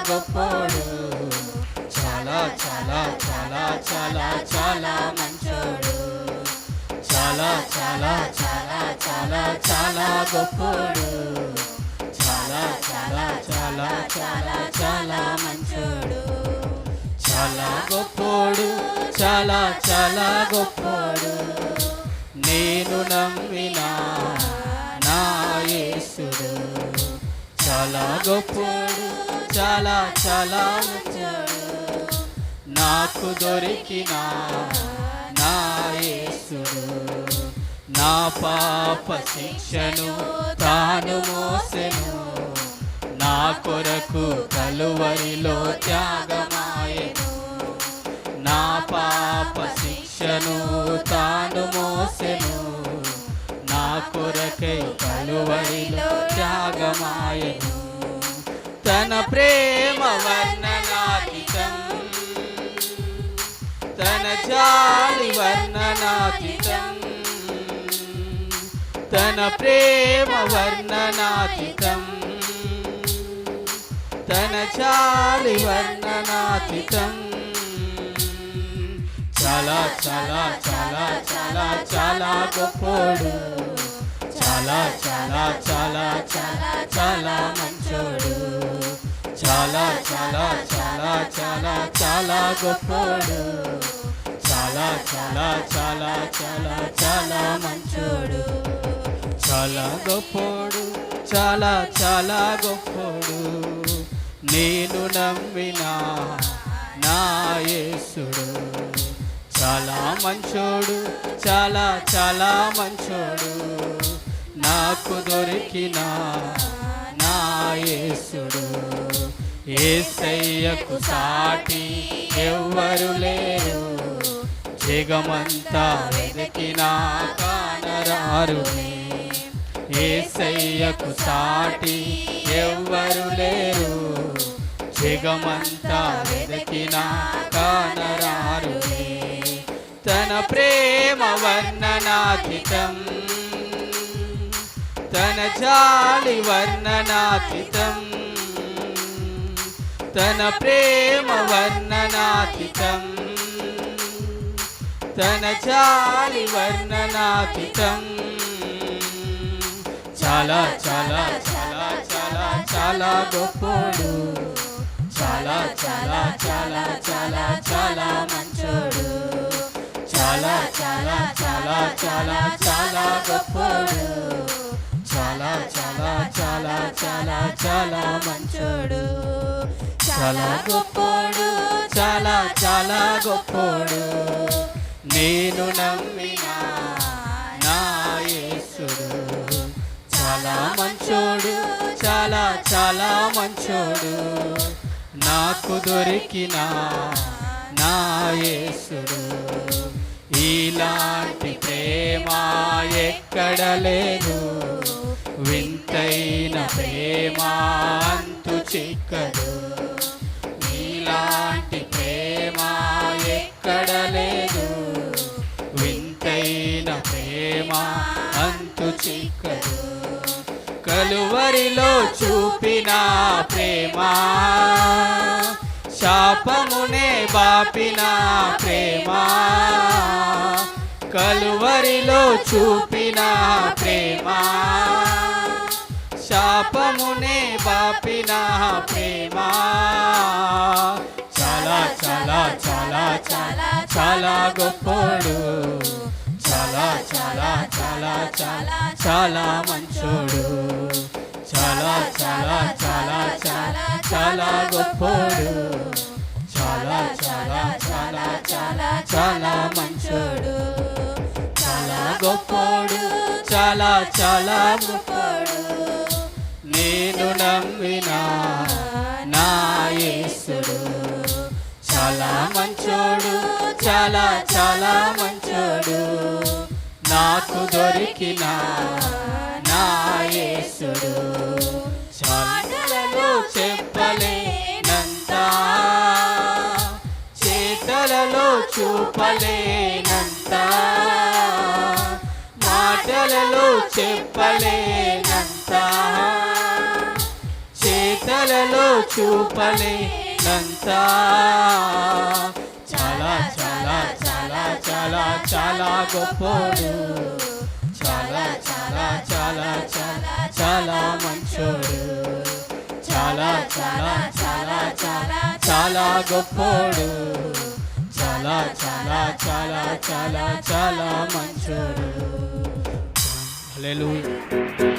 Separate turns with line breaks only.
గొప్పోడు, చాలా చాలా చాలా చాలా చాలా మంచోడు, చాలా చాలా చాలా చాలా చాలా గొప్పోడు, చాలా చాలా చాలా చాలా చాలా మంచోడు, చాలా గొప్పోడు, చాలా చాలా గొప్పోడు. నేను నమ్మిన నా యేసుడు చాలా గొప్పోడు, చాలా చాలా మంచోడు. నాకు దొరికిన నా యేసుడు నా పాప శిక్షను తాను మోసెను, నా కొరకు కలువరిలో త్యాగమాయెను. నా పాప శిక్షను తాను మోసెను, నా కొరకై కలువరిలో త్యాగమాయెను. తన ప్రేమ వర్ణనాతీతం, తన జాలి వర్ణనాతీతం, తన ప్రేమ వర్ణనాతీతం, తన జాలి వర్ణనాతీతం. చాలా చాలా చాలా చాలా చాలా గొప్పోడు, చాలా చాలా చాలా చాలా చాలా మంచోడు, చాలా చాలా చాలా చాలా చాలా గొప్పోడు, చాలా చాలా చాలా చాలా చాలా మంచోడు, చాలా గొప్పోడు, చాలా చాలా గొప్పోడు. నేను నమ్మిన నా యేసుడు చాలా మంచోడు, చాలా చాలా మంచోడు. నాకు దొరికిన నా యేసుడు, యేసయ్యకు సాటి ఎవ్వరు లేరు, జగమంతా వెతికినా కానరారు. యేసయ్యకు సాటి ఎవ్వరు లేరు, జగమంతా వెతికినా కానరారు. తన ప్రేమ వర్ణనాతీతం, తన జాలి వర్ణనాతీతం, తన ప్రేమ వర్ణనాతీతం, తన జాలి వర్ణనాతీతం. చాలా చాలా చాలా చాలా చాలా గొప్పోడు, చాలా చాలా చాలా చాలా చాలా మంచోడు, చాలా చాలా చాలా చాలా చాలా గొప్పోడు, చాలా చాలా చాలా చాలా చాలా మంచోడు, చాలా గొప్పోడు, చాలా చాలా గొప్పోడు. నేను నమ్మిన నా యేసుడు చాలా మంచోడు, చాలా చాలా మంచోడు. నాకు దొరికిన నా యేసుడు ఇలాంటి ప్రేమ ఎక్కడ లేదు, వింతైన ప్రేమ అంతు చిక్కదు. ఇలాంటి ప్రేమ ఎక్కడ లేదు, వింతైన ప్రేమ అంతు చిక్కదు. కలువరిలో చూపిన ప్రేమ, శాపమునే బాపిన ప్రేమ, కలువరిలో చూపిన ప్రేమ, శాపమునే బాపిన ప్రేమ. చాలా చాలా చాలా చాలా చాలా గొప్పోడు, చాలా చాలా చాలా చాలా చాలా మంచోడు, చాలా చాలా చాలా చాలా చాలా గొప్పోడు, చాలా చాలా చాలా చాలా చాలా మంచోడు, చాలా గొప్పోడు, చాలా చాలా గొప్పోడు. నేను నమ్మిన నా యేసుడు చాలా మంచోడు, చాలా చాలా మంచోడు. నాకు దొరికిన నా యేసుడు మాటలలో చెప్పలేనంత, చేతలలో చూపలేనంత, మాటలలో మాటలలో చెప్పలేనంత, చేతలలో చూపలేనంత, చాలా చాలా చాలా చాలా చాలా గొప్పోడు, చాలా చాలా చాలా చాలా చాలా మంచోడు, చాలా చాలా చాలా చాలా చాలా గొప్పోడు, చాలా చాలా చాలా చాలా చాలా మంచోడు. హల్లెలూయా.